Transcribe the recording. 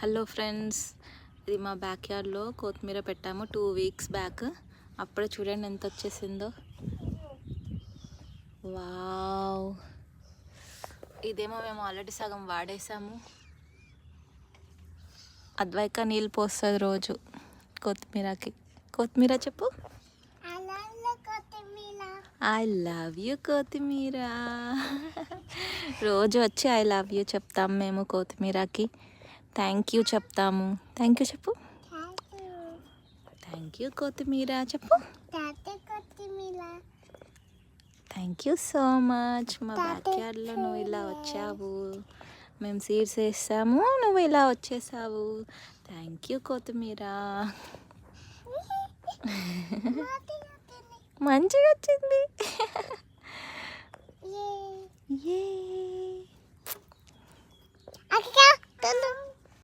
Hello friends, ఇది మా back యార్డ్లో కొత్తిమీర పెట్టాము 2 వీక్స్ బ్యాక్. అప్పుడే చూడండి ఎంత వచ్చేసిందో. వావ్, ఇదేమో మేము ఆల్రెడీ సగం వాడేసాము. అద్వైక నీళ్ళు పోస్తుంది రోజు కొత్తిమీరకి. కొత్తిమీర చెప్పు. ఐ లవ్ యూ కొత్తిమీర. రోజు వచ్చి ఐ లవ్ యూ చెప్తాం మేము కొత్తిమీరకి. థ్యాంక్ యూ చెప్తాము. థ్యాంక్ యూ చెప్పు. థ్యాంక్ యూ కొత్తిమీర చెప్పు. Thank you so much. మా బ్యాక్ యార్డ్లో నువ్వు ఇలా వచ్చావు, మేము సీడ్స్ వేసాము, నువ్వు ఇలా వచ్చేసావు. థ్యాంక్ యూ కొత్తిమీర. మంచిగా వచ్చింది. ఏ